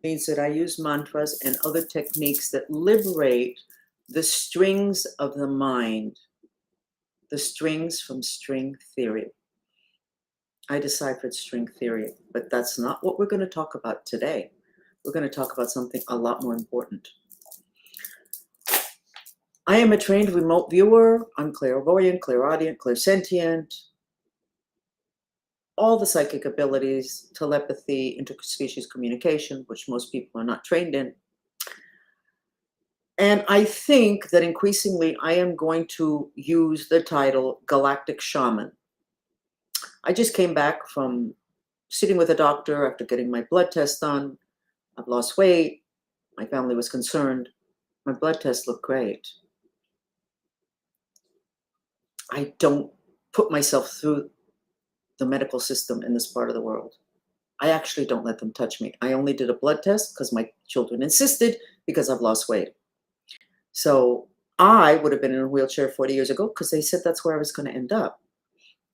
means that I use mantras and other techniques that liberate the strings of the mind, the strings from string theory. I deciphered string theory, but that's not what we're going to talk about today. We're going to talk about something a lot more important. I am a trained remote viewer. I'm clairvoyant, clairaudient, clairsentient, all the psychic abilities, telepathy, interspecies communication, which most people are not trained in. And I think that increasingly I am going to use the title Galactic Shaman. I just came back from sitting with a doctor after getting my blood test done. I've lost weight. My family was concerned. My blood test looked great. I don't put myself through the medical system in this part of the world. I actually don't let them touch me. I only did a blood test because my children insisted, because I've lost weight. So I would have been in a wheelchair 40 years ago because they said that's where I was going to end up.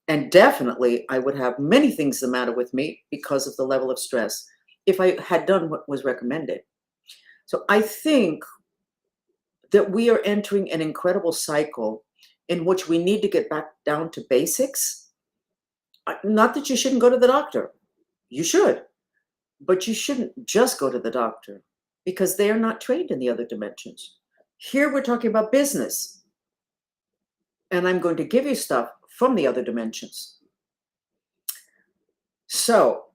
And definitely I would have many things the matter with me because of the level of stress if I had done what was recommended. So I think that we are entering an incredible cycle in which we need to get back down to basics. Not that you shouldn't go to the doctor. You should. But you shouldn't just go to the doctor because they are not trained in the other dimensions. Here we're talking about business. And I'm going to give you stuff from the other dimensions. So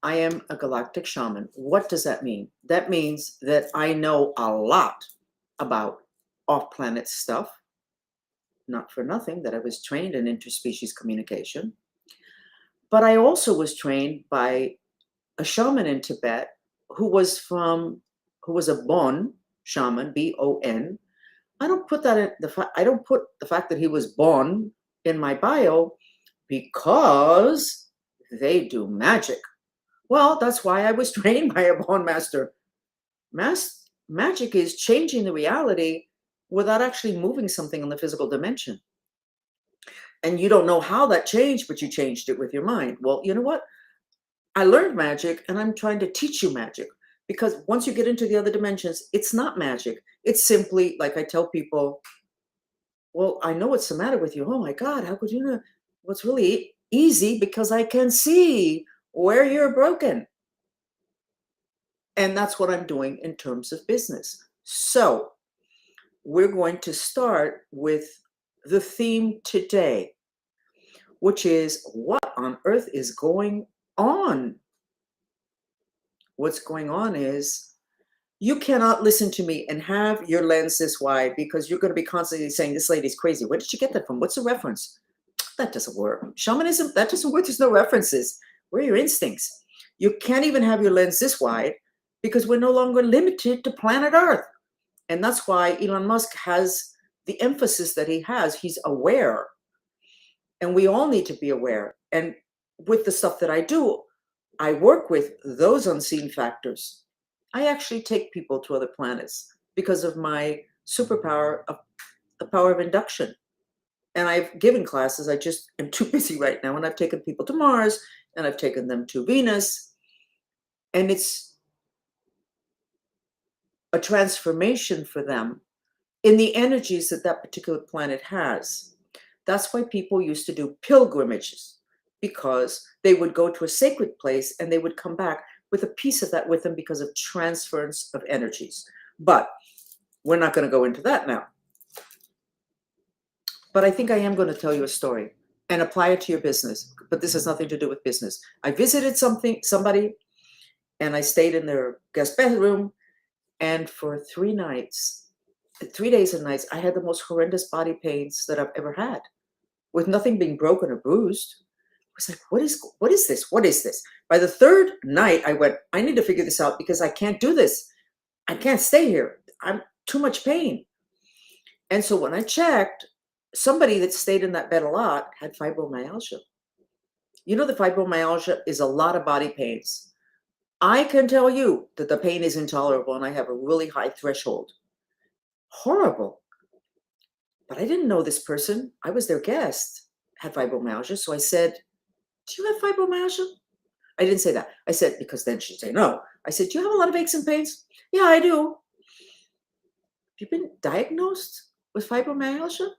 I am a galactic shaman. What does that mean? That means that I know a lot about off-planet stuff. Not for nothing that I was trained in interspecies communication. But I also was trained by a shaman in Tibet who was a Bon shaman, B-O-N. I don't put that in I don't put the fact that he was Bon in my bio because they do magic. Well, that's why I was trained by a Bon master. Magic is changing the reality without actually moving something in the physical dimension. And you don't know how that changed, but you changed it with your mind. Well, you know what? I learned magic and I'm trying to teach you magic, because once you get into the other dimensions, it's not magic. It's simply, like I tell people, well, I know what's the matter with you. Oh my God, how could you know? What's really easy, because I can see where you're broken. And that's what I'm doing in terms of business. So we're going to start with the theme today, which is what on earth is going on? What's going on is you cannot listen to me and have your lens this wide, because you're going to be constantly saying, this lady's crazy. Where did you get that from? What's the reference? That doesn't work. Shamanism, that doesn't work. There's no references. Where are your instincts? You can't even have your lens this wide because we're no longer limited to planet Earth. And that's why Elon Musk has the emphasis that he has. He's aware. And we all need to be aware. And with the stuff that I do, I work with those unseen factors. I actually take people to other planets because of my superpower of the power of induction. And I've given classes. I just am too busy right now. And I've taken people to Mars and I've taken them to Venus. And it's a transformation for them in the energies that that particular planet has. That's why people used to do pilgrimages, because they would go to a sacred place and they would come back with a piece of that with them because of transference of energies. But we're not going to go into that now. But I think I am going to tell you a story and apply it to your business. But this has nothing to do with business. I visited somebody and I stayed in their guest bedroom. And for 3 days and nights, I had the most horrendous body pains that I've ever had, with nothing being broken or bruised. I was like, what is this? What is this? By the 3rd night, I went, I need to figure this out, because I can't do this. I can't stay here. I'm too much pain. And so when I checked, somebody that stayed in that bed a lot had fibromyalgia. You know, the fibromyalgia is a lot of body pains. I can tell you that the pain is intolerable and I have a really high threshold. Horrible. But I didn't know this person. I was their guest, had fibromyalgia. So I said, do you have fibromyalgia? I didn't say that. I said, because then she'd say no. I said, do you have a lot of aches and pains? Yeah, I do. Have you been diagnosed with fibromyalgia?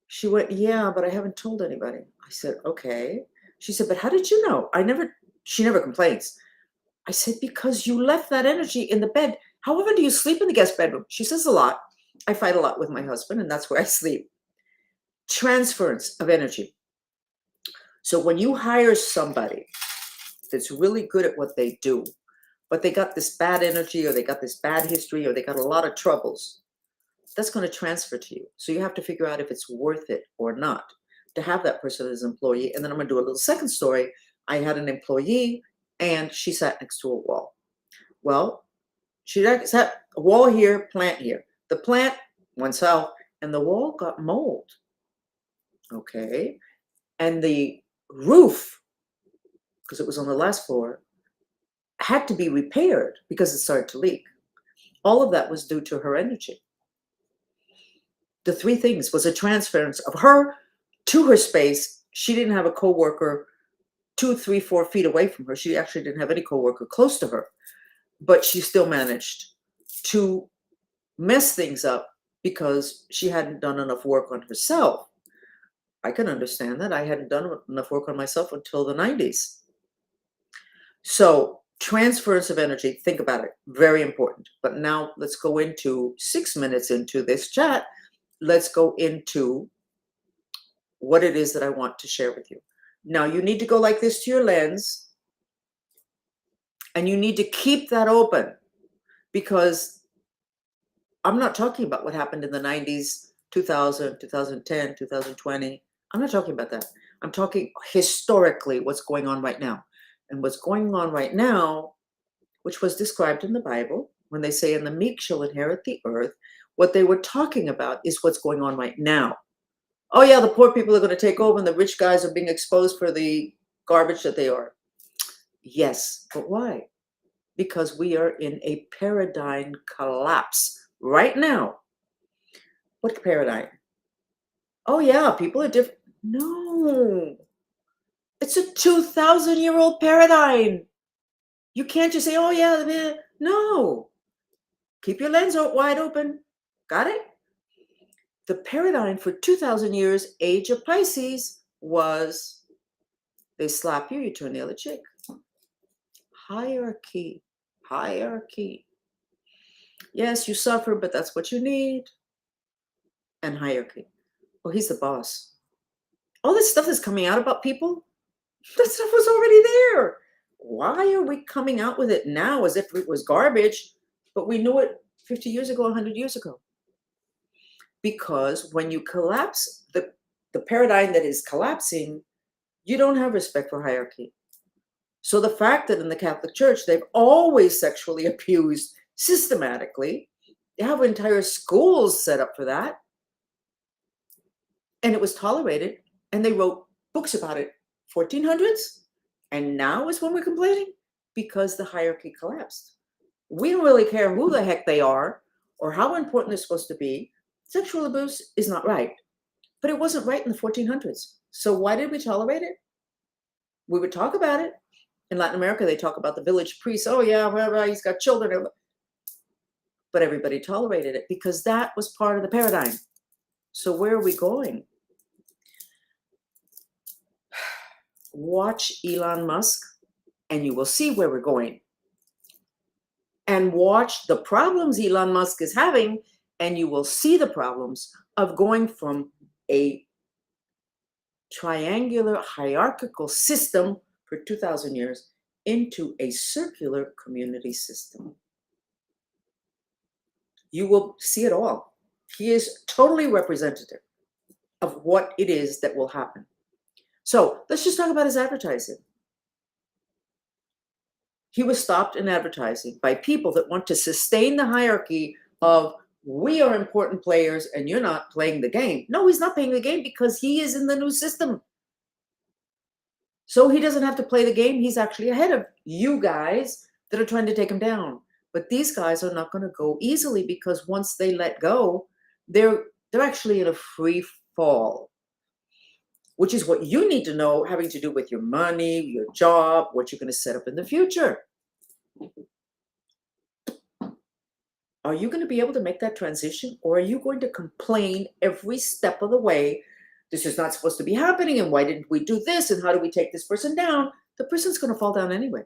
She went, yeah, but I haven't told anybody. I said, okay. She said, but how did you know? She never complains. I said, because you left that energy in the bed. How often do you sleep in the guest bedroom? She says a lot. I fight a lot with my husband, and that's where I sleep. Transference of energy. So when you hire somebody that's really good at what they do, but they got this bad energy, or they got this bad history, or they got a lot of troubles, that's going to transfer to you. So you have to figure out if it's worth it or not to have that person as an employee. And then I'm going to do a little second story. I had an employee, and she sat next to a wall. Well, she sat a wall here, plant here. The plant went south, and the wall got mold. Okay. And the roof, because it was on the last floor, had to be repaired because it started to leak. All of that was due to her energy. The three things was a transference of her to her space. She didn't have a coworker 2, 3, 4 feet away from her. She actually didn't have any coworker close to her, but she still managed to mess things up because she hadn't done enough work on herself. I can understand that. I hadn't done enough work on myself until the 90s. So transference of energy, think about it, very important. But now let's go into 6 minutes into this chat. Let's go into what it is that I want to share with you. Now you need to go like this to your lens, and you need to keep that open, because I'm not talking about what happened in the 90s, 2000, 2010, 2020. I'm not talking about that. I'm talking historically what's going on right now. And what's going on right now, which was described in the Bible, when they say, and the meek shall inherit the earth, what they were talking about is what's going on right now. Oh yeah, the poor people are going to take over, and the rich guys are being exposed for the garbage that they are. Yes, but why? Because we are in a paradigm collapse right now. What paradigm? Oh yeah, people are different. No, it's a 2,000-year-old paradigm. You can't just say, oh yeah, no. Keep your lens wide open. Got it? The paradigm for 2,000 years, age of Pisces, was they slap you, you turn the other cheek. Hierarchy. Hierarchy. Yes, you suffer, but that's what you need. And hierarchy. Well, he's the boss. All this stuff that's coming out about people, that stuff was already there. Why are we coming out with it now as if it was garbage, but we knew it 50 years ago, 100 years ago? Because when you collapse the paradigm that is collapsing, you don't have respect for hierarchy. So the fact that in the Catholic Church, they've always sexually abused systematically, they have entire schools set up for that. And it was tolerated, and they wrote books about it, 1400s. And now is when we're complaining, because the hierarchy collapsed. We don't really care who the heck they are or how important they're supposed to be. Sexual abuse is not right, but it wasn't right in the 1400s. So why did we tolerate it? We would talk about it. In Latin America, they talk about the village priest. Oh yeah, well, he's got children. But everybody tolerated it because that was part of the paradigm. So where are we going? Watch Elon Musk, and you will see where we're going. And watch the problems Elon Musk is having, and you will see the problems of going from a triangular hierarchical system for 2,000 years into a circular community system. You will see it all. He is totally representative of what it is that will happen. So let's just talk about his advertising. He was stopped in advertising by people that want to sustain the hierarchy of, we are important players and you're not playing the game. No, he's not playing the game because he is in the new system. So he doesn't have to play the game. He's actually ahead of you guys that are trying to take him down. But these guys are not going to go easily, because once they let go, they're actually in a free fall. which is what you need to know, having to do with your money, your job, what you're going to set up in the future. Are you going to be able to make that transition, or are you going to complain every step of the way? This is not supposed to be happening, and why didn't we do this, and how do we take this person down? The person's going to fall down anyway.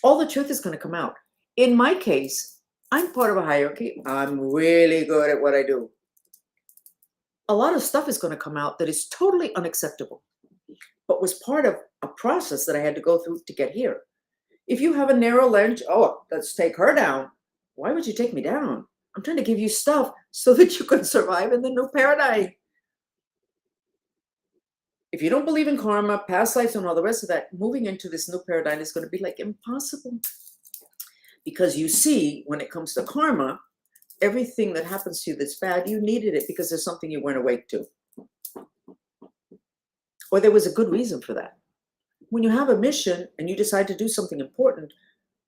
All the truth is going to come out. In my case, I'm part of a hierarchy. I'm really good at what I do. A lot of stuff is going to come out that is totally unacceptable, but was part of a process that I had to go through to get here. If you have a narrow lens, oh, let's take her down. Why would you take me down? I'm trying to give you stuff so that you can survive in the new paradigm. If you don't believe in karma, past lives, and all the rest of that, moving into this new paradigm is going to be like impossible. Because you see, when it comes to karma, everything that happens to you that's bad, you needed it because there's something you weren't awake to. Or there was a good reason for that. When you have a mission and you decide to do something important,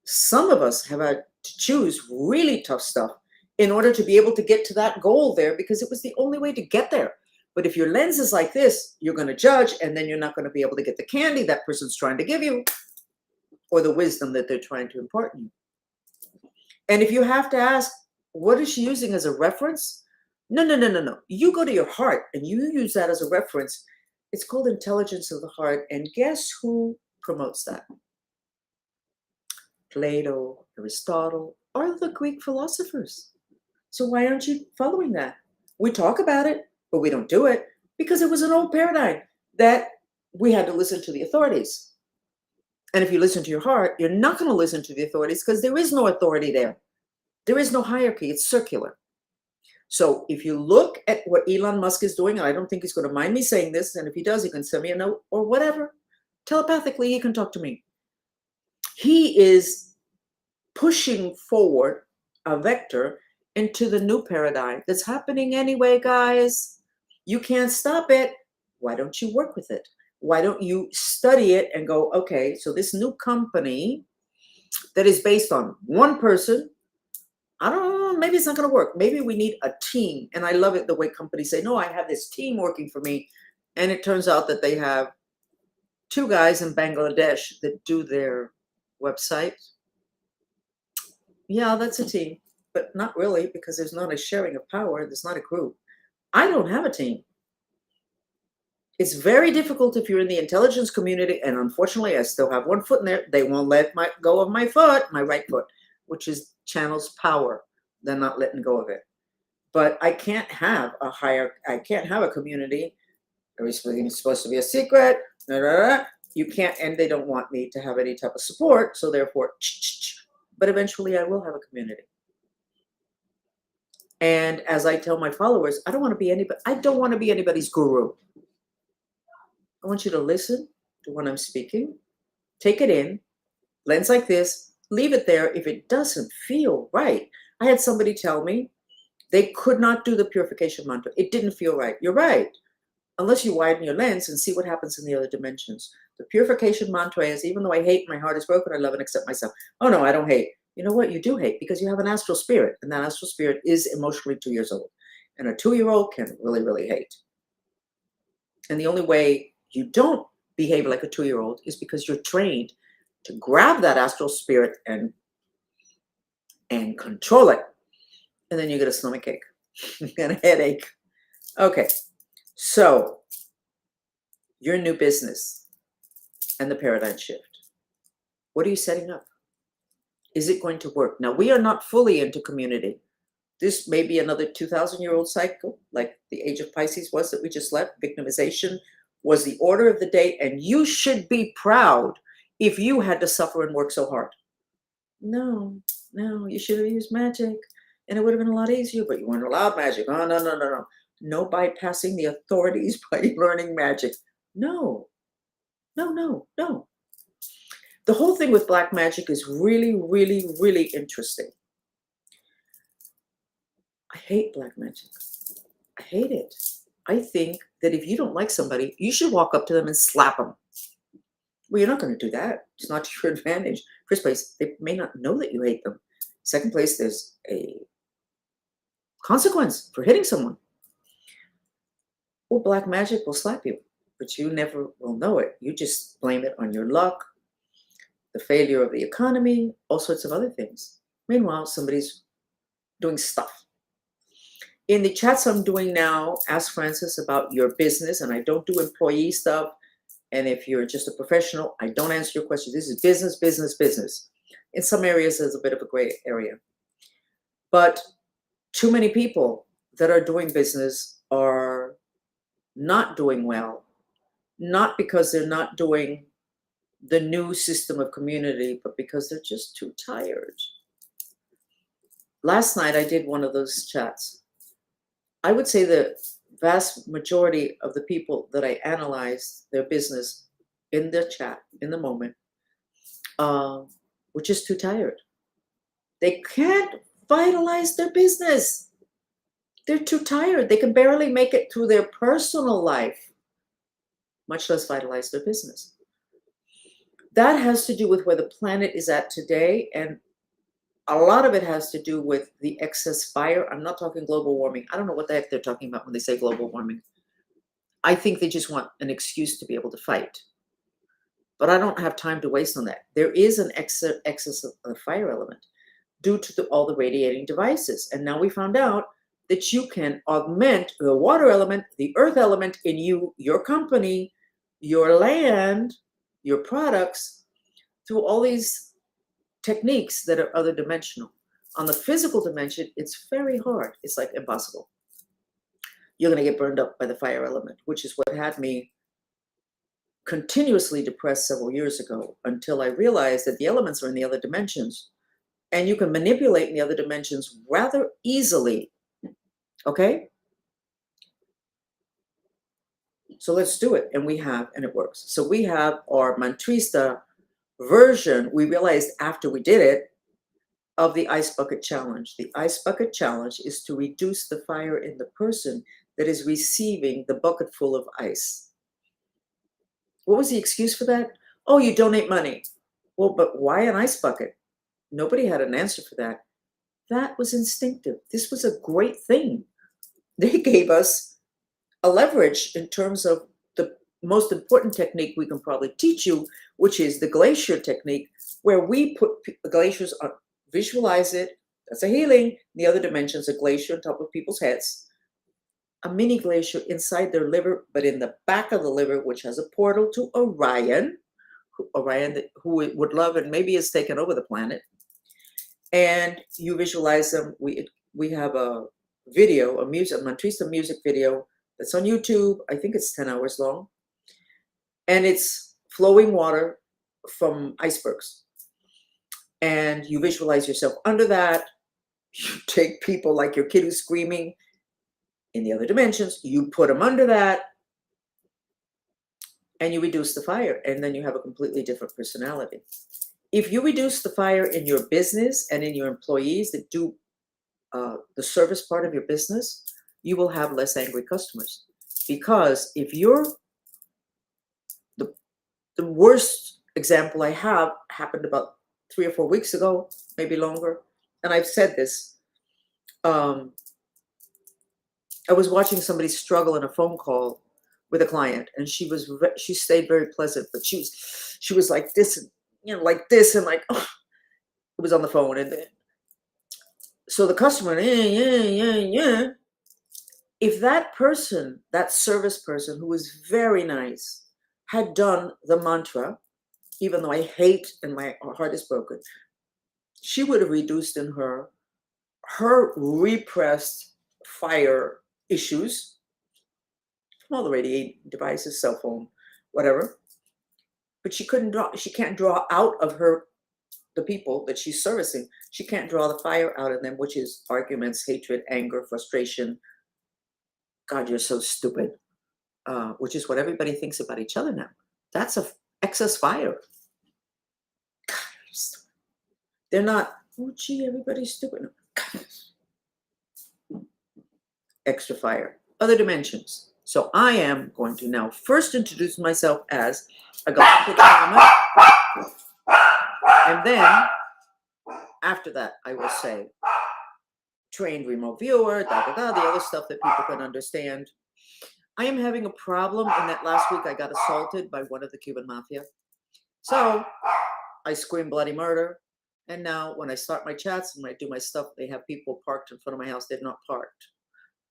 some of us have had to choose really tough stuff in order to be able to get to that goal there, because it was the only way to get there. But if your lens is like this, you're going to judge, and then you're not going to be able to get the candy that person's trying to give you, or the wisdom that they're trying to impart in you. And if you have to ask, what is she using as a reference? No. You go to your heart and you use that as a reference. It's called intelligence of the heart. And guess who promotes that? Plato, Aristotle, or the Greek philosophers. So why aren't you following that? We talk about it, but we don't do it because it was an old paradigm that we had to listen to the authorities. And if you listen to your heart, you're not going to listen to the authorities because there is no authority there. There is no hierarchy. It's circular. So if you look at what Elon Musk is doing, and I don't think he's going to mind me saying this, and if he does, he can send me a note or whatever. Telepathically, he can talk to me. He is pushing forward a vector into the new paradigm that's happening anyway, guys. You can't stop it. Why don't you work with it? Why don't you study it and go, okay, so this new company that is based on one person, I don't know, maybe it's not going to work. Maybe we need a team. And I love it the way companies say, no, I have this team working for me. And it turns out that they have 2 guys in Bangladesh that do their website. Yeah, that's a team, but not really, because there's not a sharing of power. There's not a group. I don't have a team. It's very difficult if you're in the intelligence community. And unfortunately, I still have one foot in there. They won't let go of my foot, my right foot, which is channels power. They're not letting go of it. But I can't have I can't have a community. Everything's supposed to be a secret. You can't, and they don't want me to have any type of support. So therefore, but eventually I will have a community. And as I tell my followers, I don't want to be anybody's guru. I want you to listen to when I'm speaking, take it in, lens like this, leave it there. If it doesn't feel right, I had somebody tell me they could not do the purification mantra. It didn't feel right. You're right. Unless you widen your lens and see what happens in the other dimensions. The purification mantra is, even though I hate, my heart is broken, I love and accept myself. Oh no, I don't hate. You know what? You do hate because you have an astral spirit, and that astral spirit is emotionally 2 years old. And a 2-year-old can really, really hate. And the only way you don't behave like a 2-year-old is because you're trained to grab that astral spirit and control it. And then you get a stomachache and a headache. Okay, so your new business and the paradigm shift. What are you setting up? Is it going to work? Now, we are not fully into community. This may be another 2,000-year-old cycle, like the age of Pisces was that we just left. Victimization was the order of the day, and you should be proud if you had to suffer and work so hard. No, you should have used magic, and it would have been a lot easier, but you weren't allowed magic. Oh, no. No bypassing the authorities by learning magic. No. The whole thing with black magic is really, really, really interesting. I hate black magic. I hate it. I think that if you don't like somebody, you should walk up to them and slap them. Well, you're not going to do that. It's not to your advantage. First place, they may not know that you hate them. Second place, there's a consequence for hitting someone. Well, black magic will slap you. but you never will know it. You just blame it on your luck, the failure of the economy, all sorts of other things. Meanwhile, somebody's doing stuff. In the chats I'm doing now, ask Francis about your business, and I don't do employee stuff. And if you're just a professional, I don't answer your questions. This is business, business, business. In some areas, there's a bit of a gray area. But too many people that are doing business are not doing well, not because they're not doing the new system of community, but because they're just too tired. Last night, I did one of those chats. I would say the vast majority of the people that I analyzed their business in the chat, in the moment, were just too tired. They can't vitalize their business. They're too tired. They can barely make it through their personal life, much less vitalize their business. That has to do with where the planet is at today, and a lot of it has to do with the excess fire. I'm not talking global warming. I don't know what the heck they're talking about when they say global warming. I think they just want an excuse to be able to fight. But I don't have time to waste on that. There is an excess of the fire element due to all the radiating devices. And now we found out that you can augment the water element, the earth element in you, your company, your land, your products, through all these techniques that are other dimensional. On the physical dimension, it's very hard. It's like impossible. You're going to get burned up by the fire element, which is what had me continuously depressed several years ago, until I realized that the elements are in the other dimensions and you can manipulate in the other dimensions rather easily. Okay? So let's do it. And we have, and it works. So we have our Mantrista version, we realized after we did it, of the ice bucket challenge. The ice bucket challenge is to reduce the fire in the person that is receiving the bucket full of ice. What was the excuse for that? Oh, you donate money. Well, but why an ice bucket? Nobody had an answer for that. That was instinctive. This was a great thing. They gave us a leverage in terms of the most important technique we can probably teach you, which is the glacier technique, where we put glaciers on, visualize it. That's a healing. The other dimensions, a glacier on top of people's heads. A mini glacier inside their liver, but in the back of the liver, which has a portal to Orion, who would love and maybe has taken over the planet. And you visualize them. We have a video, a Mantrista music video that's on YouTube. I think it's 10 hours long. And it's flowing water from icebergs. And you visualize yourself under that. You take people like your kid who's screaming in the other dimensions, you put them under that, and you reduce the fire, and then you have a completely different personality. If you reduce the fire in your business and in your employees that do the service part of your business, you will have less angry customers. Because if you're, the worst example I have happened about 3 or 4 weeks ago, maybe longer, and I've said this. I was watching somebody struggle in a phone call with a client, and she stayed very pleasant, but she was like this, and like this, and like, oh, it was on the phone, and so the customer, yeah. If that person, that service person who was very nice, had done the mantra, even though I hate and my heart is broken, she would have reduced in her repressed fire issues from all the radiating devices, cell phone, whatever. But she can't draw out of the people that she's servicing. She can't draw the fire out of them, which is arguments, hatred, anger, frustration. God, you're so stupid. Which is what everybody thinks about each other now. That's a excess fire. God, you're stupid. They're not, oh gee, everybody's stupid. No. Extra fire. Other dimensions. So I am going to now first introduce myself as a galactic shaman, and then after that I will say trained remote viewer, the other stuff that people can understand. I am having a problem in that last week I got assaulted by one of the Cuban mafia. So I scream bloody murder. And now when I start my chats and when I do my stuff, they have people parked in front of my house. They're not parked.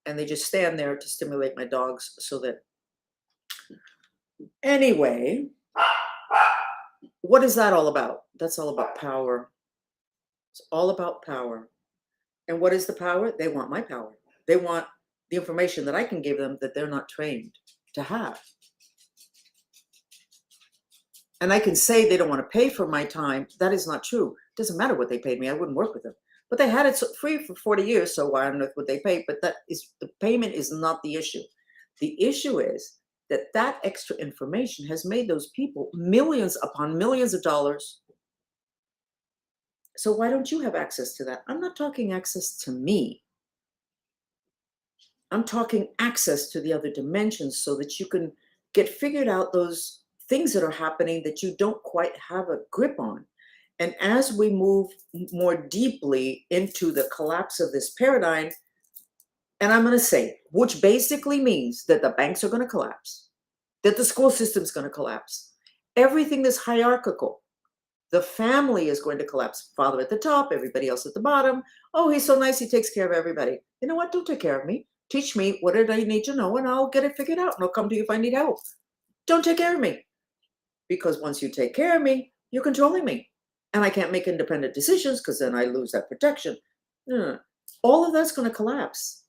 And they just stand there to stimulate my dogs so that. Anyway, what is that all about? That's all about power. It's all about power. And what is the power? They want my power. They want the information that I can give them that they're not trained to have. And I can say they don't want to pay for my time. That is not true. It doesn't matter what they paid me. I wouldn't work with them. But they had it free for 40 years, so why on earth would they pay? But the payment is not the issue. The issue is that extra information has made those people millions upon millions of dollars. So why don't you have access to that? I'm not talking access to me. I'm talking access to the other dimensions so that you can get figured out those things that are happening that you don't quite have a grip on. And as we move more deeply into the collapse of this paradigm, and I'm going to say, which basically means that the banks are going to collapse, that the school system is going to collapse, everything that's hierarchical, the family is going to collapse. Father at the top, everybody else at the bottom. Oh, he's so nice, he takes care of everybody. You know what? Don't take care of me. Teach me what did I need to know, and I'll get it figured out, and I'll come to you if I need help. Don't take care of me. Because once you take care of me, you're controlling me. And I can't make independent decisions because then I lose that protection. All of that's going to collapse.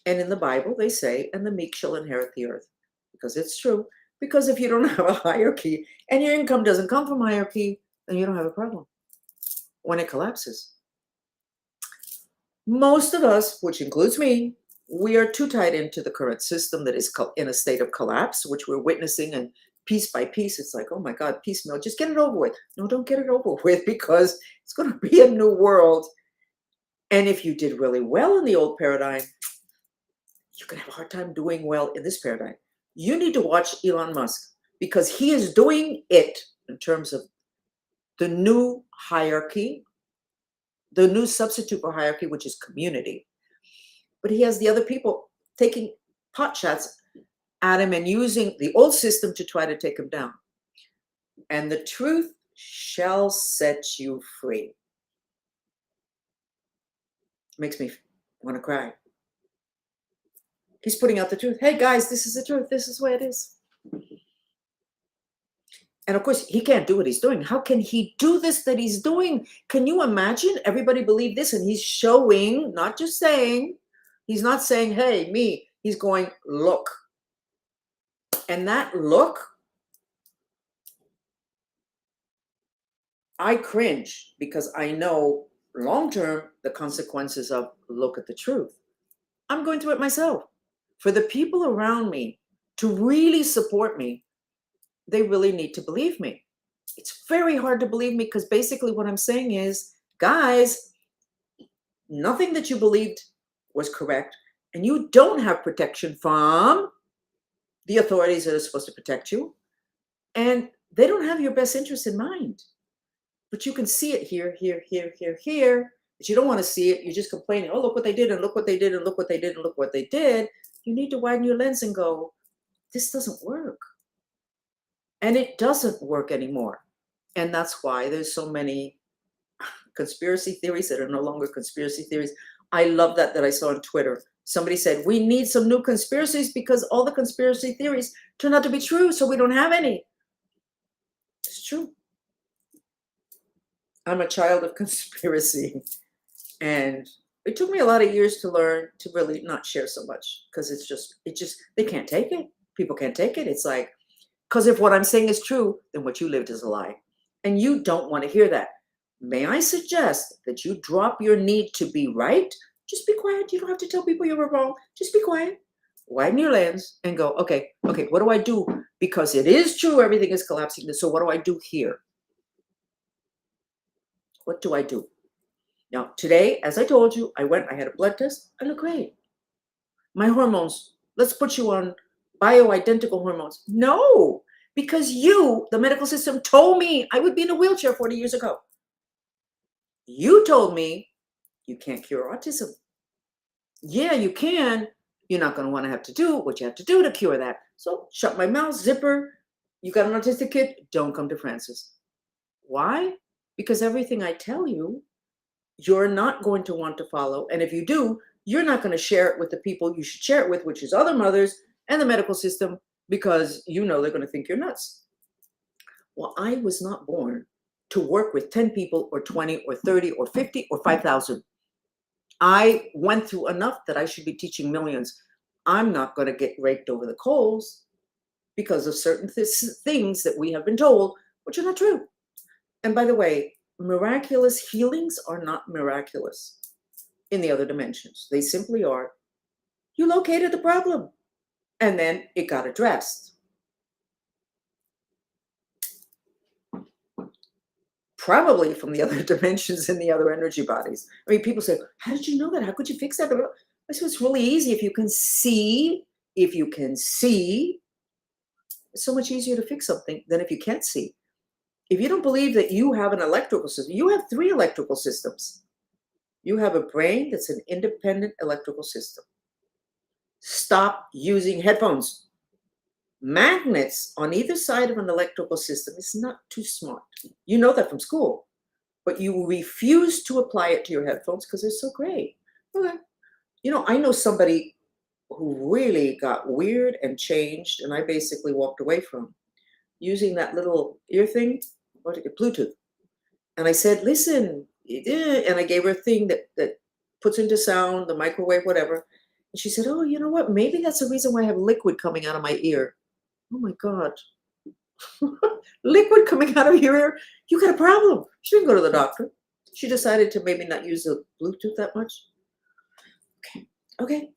And in the Bible, they say, and the meek shall inherit the earth. Because it's true. Because if you don't have a hierarchy and your income doesn't come from hierarchy, then you don't have a problem when it collapses. Most of us, which includes me, we are too tied into the current system that is in a state of collapse, which we're witnessing, and piece by piece, it's like, oh my God, piecemeal, just get it over with. No, don't get it over with, because it's going to be a new world. And if you did really well in the old paradigm, you're going to have a hard time doing well in this paradigm. You need to watch Elon Musk, because he is doing it in terms of the new hierarchy, the new substitute for hierarchy, which is community. But he has the other people taking pot shots at him and using the old system to try to take him down. And the truth shall set you free. Makes me want to cry. He's putting out the truth. Hey guys, this is the truth. This is the way it is. And of course, he can't do what he's doing. How can he do this that he's doing? Can you imagine? Everybody believe this, and he's showing, not just saying. He's not saying, hey, me. He's going, look. And that look, I cringe, because I know long-term the consequences of look at the truth. I'm going through it myself. For the people around me to really support me, they really need to believe me. It's very hard to believe me, because basically what I'm saying is, guys, nothing that you believed was correct, and you don't have protection from the authorities that are supposed to protect you, and they don't have your best interest in mind. But you can see it here, here, here, here, here, but you don't want to see it. You're just complaining, oh, look what they did, and look what they did, and look what they did, and look what they did. You need to widen your lens and go, this doesn't work. And it doesn't work anymore. And that's why there's so many conspiracy theories that are no longer conspiracy theories. I love that I saw on Twitter. Somebody said, we need some new conspiracies because all the conspiracy theories turn out to be true, so we don't have any. It's true. I'm a child of conspiracy. And it took me a lot of years to learn to really not share so much, because they can't take it. People can't take it. It's like, because if what I'm saying is true, then what you lived is a lie. And you don't want to hear that. May I suggest that you drop your need to be right? Just be quiet. You don't have to tell people you were wrong. Just be quiet. Widen your lens and go, okay, what do I do? Because it is true, everything is collapsing. So what do I do here? What do I do? Now, today, as I told you, I had a blood test. I look great. My hormones, let's put you on bioidentical hormones. No, because you, the medical system, told me I would be in a wheelchair 40 years ago. You told me you can't cure autism. Yeah, you can, You're not going to want to have to do what you have to do to cure that. So shut my mouth, zipper. You got an autistic kid? Don't come to Frances. Why? Because everything I tell you, you're not going to want to follow. And if you do, you're not going to share it with the people you should share it with, which is other mothers and the medical system, because you know they're going to think you're nuts. Well, I was not born to work with 10 people or 20 or 30 or 50 or 5,000. I went through enough that I should be teaching millions. I'm not going to get raked over the coals because of certain things that we have been told, which are not true. And by the way, miraculous healings are not miraculous in the other dimensions. They simply are. You located the problem, and then it got addressed. Probably from the other dimensions and the other energy bodies. I mean, people say, how did you know that? How could you fix that? I said, it's really easy. If you can see, it's so much easier to fix something than if you can't see. If you don't believe that you have an electrical system, you have 3 electrical systems. You have a brain that's an independent electrical system. Stop using headphones. Magnets on either side of an electrical system is not too smart. You know that from school, but you refuse to apply it to your headphones because they're so great. Okay. You know, I know somebody who really got weird and changed, and I basically walked away from using that little ear thing, or to get Bluetooth. And I said, listen, and I gave her a thing that puts into sound, the microwave, whatever. And she said, oh, you know what? Maybe that's the reason why I have liquid coming out of my ear. Oh my God. Liquid coming out of your ear? You got a problem. She didn't go to the doctor. She decided to maybe not use the Bluetooth that much. Okay.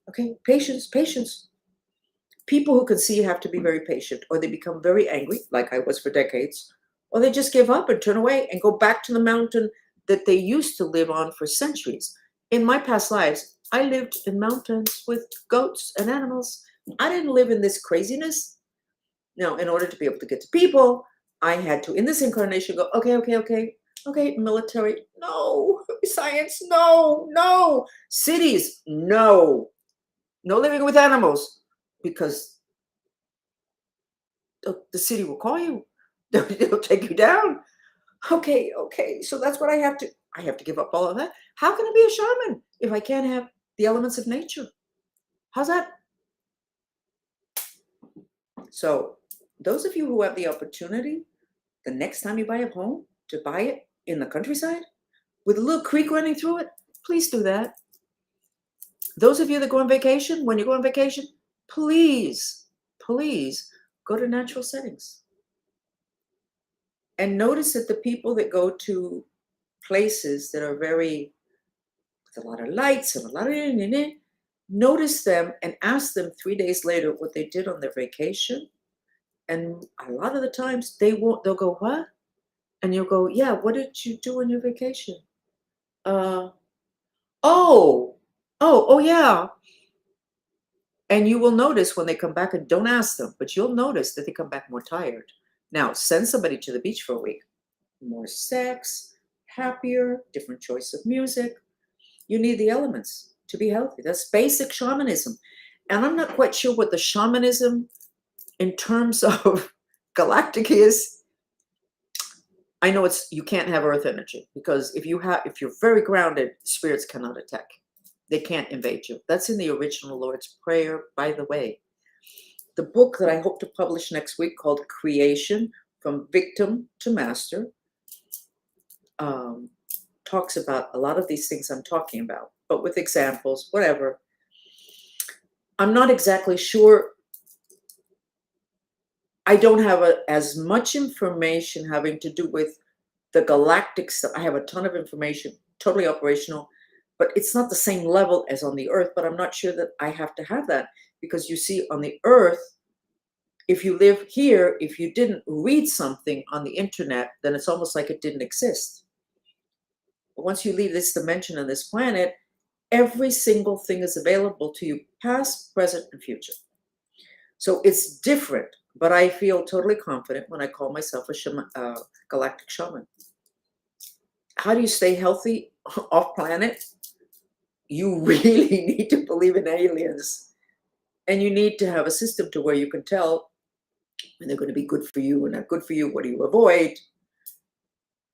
Patience. People who can see have to be very patient, or they become very angry, like I was for decades, or they just give up and turn away and go back to the mountain that they used to live on for centuries. In my past lives, I lived in mountains with goats and animals. I didn't live in this craziness. Now, in order to be able to get to people, I had to, in this incarnation, go, okay, military, no, science, no, cities, no living with animals, because the city will call you. They'll take you down. Okay, so that's what I have to give up all of that. How can I be a shaman if I can't have the elements of nature? How's that? So those of you who have the opportunity, the next time you buy a home, to buy it in the countryside with a little creek running through it, please do that. Those of you that go on vacation, when you go on vacation, please go to natural settings. And notice that the people that go to places that are very, with a lot of lights and a lot of, notice them and ask them 3 days later what they did on their vacation. And a lot of the times they'll go, what? And you'll go, yeah, what did you do on your vacation? Oh, yeah. And you will notice when they come back, and don't ask them, but you'll notice that they come back more tired. Now, send somebody to the beach for a week. More sex, happier, different choice of music. You need the elements to be healthy. That's basic shamanism. And I'm not quite sure what the shamanism in terms of galactic is. I know you can't have earth energy, because if you're very grounded, spirits cannot attack. They can't invade you. That's in the original Lord's Prayer, by the way. The book that I hope to publish next week, called Creation from Victim to Master, talks about a lot of these things I'm talking about, but with examples, whatever. I'm not exactly sure. I don't have as much information having to do with the galactic stuff. I have a ton of information, totally operational, but it's not the same level as on the earth. But I'm not sure that I have to have that, because you see, on the earth, if you live here, if you didn't read something on the internet, then it's almost like it didn't exist. But once you leave this dimension and this planet, every single thing is available to you, past, present, and future. So it's different, but I feel totally confident when I call myself a galactic shaman. How do you stay healthy off planet? You really need to believe in aliens. And you need to have a system to where you can tell when they're going to be good for you and not good for you. What do you avoid?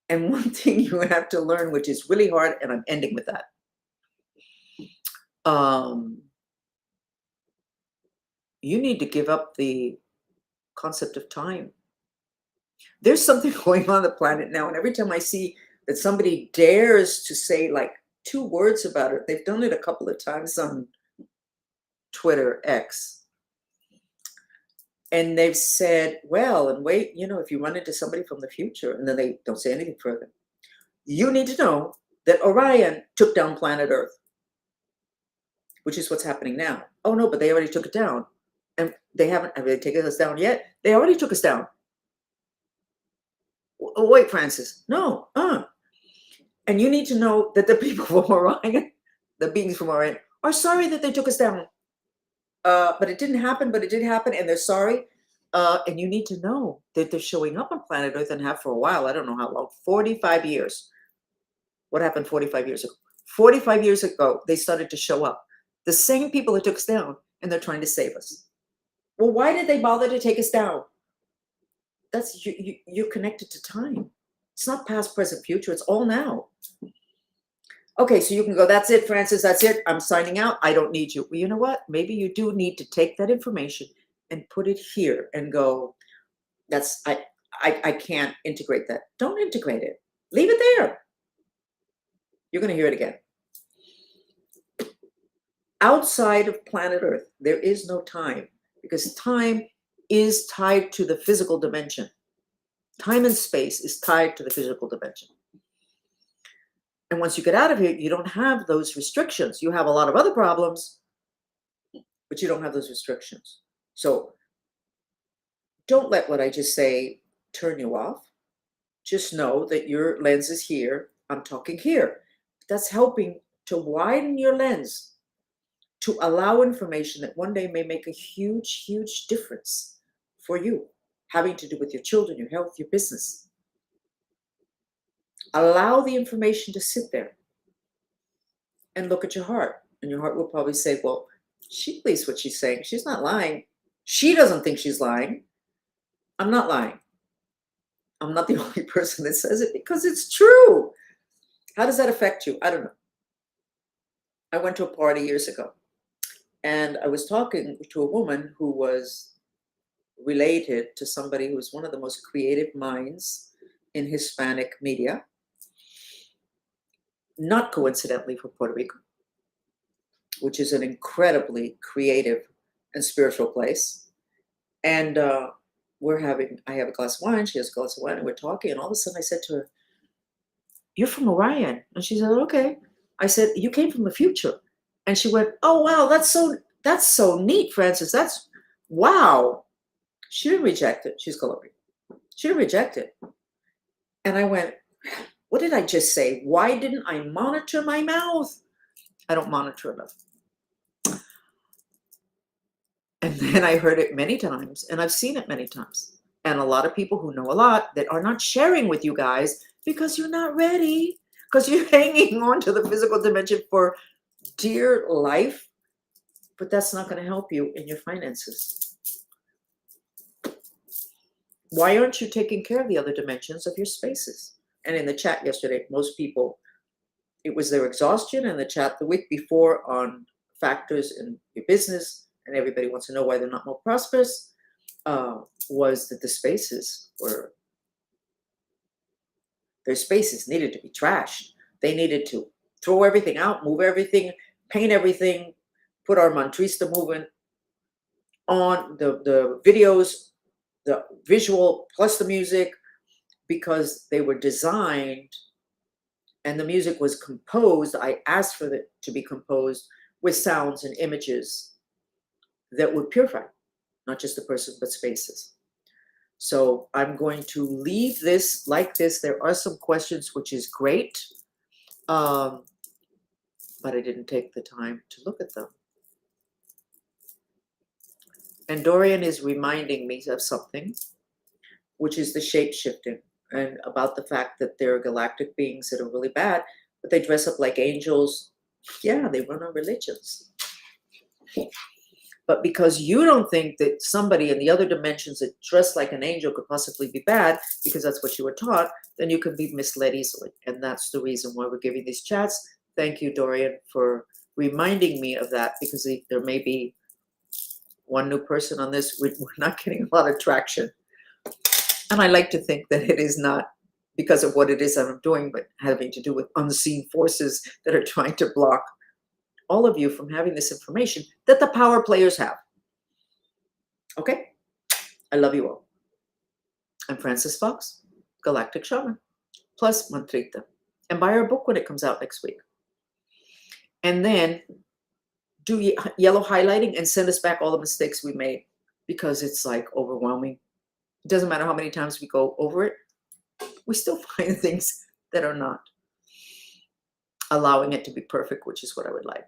And one thing you have to learn, which is really hard, and I'm ending with that. You need to give up the concept of time. There's something going on the planet now, and every time I see that somebody dares to say like 2 words about it, they've done it a couple of times on Twitter, X, and they've said, well, and wait, if you run into somebody from the future, and then they don't say anything further, you need to know that Orion took down planet Earth, which is what's happening now. Oh no, but they already took it down. And they haven't taken us down yet. They already took us down. Wait, Francis, no. And you need to know that the people from Orion, the beings from Orion, are sorry that they took us down. But it didn't happen, but it did happen, and they're sorry. And you need to know that they're showing up on planet Earth and have for a while. I don't know how long, 45 years. What happened 45 years ago? 45 years ago, they started to show up. The same people that took us down, and they're trying to save us. Well, why did they bother to take us down? That's you're connected to time. It's not past, present, future. It's all now. Okay, so you can go, that's it, Francis, that's it. I'm signing out. I don't need you. Well, you know what? Maybe you do need to take that information and put it here and go, I can't integrate that. Don't integrate it. Leave it there. You're going to hear it again. Outside of planet Earth, there is no time, because time is tied to the physical dimension. Time and space is tied to the physical dimension. And once you get out of here, you don't have those restrictions. You have a lot of other problems, but you don't have those restrictions. So don't let what I just say turn you off. Just know that your lens is here. I'm talking here. That's helping to widen your lens, to allow information that one day may make a huge, huge difference for you, having to do with your children, your health, your business. Allow the information to sit there and look at your heart. And your heart will probably say, well, she believes what she's saying. She's not lying. She doesn't think she's lying. I'm not lying. I'm not the only person that says it, because it's true. How does that affect you? I don't know. I went to a party years ago, and I was talking to a woman who was related to somebody who was one of the most creative minds in Hispanic media, not coincidentally from Puerto Rico, which is an incredibly creative and spiritual place. And I have a glass of wine, she has a glass of wine, and we're talking, and all of a sudden I said to her, you're from Orion. And she said, okay. I said, you came from the future. And she went, oh, wow, that's so neat, Francis. That's, wow. She didn't reject it. She's Colombian. She didn't reject it. And I went, what did I just say? Why didn't I monitor my mouth? I don't monitor enough. And then I heard it many times, and I've seen it many times. And a lot of people who know a lot that are not sharing with you guys because you're not ready, because you're hanging on to the physical dimension for dear life, but that's not going to help you in your finances. Why aren't you taking care of the other dimensions of your spaces? And in the chat yesterday, most people, it was their exhaustion in the chat the week before on factors in your business, and everybody wants to know why they're not more prosperous, was that the spaces were, their spaces needed to be trashed. They needed to throw everything out, move everything, paint everything, put our Mantrista movement on the videos, the visual plus the music, because they were designed and the music was composed. I asked for it to be composed with sounds and images that would purify, not just the person, but spaces. So I'm going to leave this like this. There are some questions, which is great, but I didn't take the time to look at them. And Dorian is reminding me of something, which is the shape shifting, and about the fact that there are galactic beings that are really bad, but they dress up like angels. Yeah, they run on religions. But because you don't think that somebody in the other dimensions that dressed like an angel could possibly be bad, because that's what you were taught, then you can be misled easily. And that's the reason why we're giving these chats. Thank you, Dorian, for reminding me of that, because there may be one new person on this. We're not getting a lot of traction. And I like to think that it is not because of what it is that I'm doing, but having to do with unseen forces that are trying to block all of you from having this information that the power players have. Okay? I love you all. I'm FRANCESFOX, Galactic Shaman, plus Mantrista. And buy our book when it comes out next week. And then do yellow highlighting and send us back all the mistakes we made, because it's like overwhelming. It doesn't matter how many times we go over it, we still find things that are not allowing it to be perfect, which is what I would like.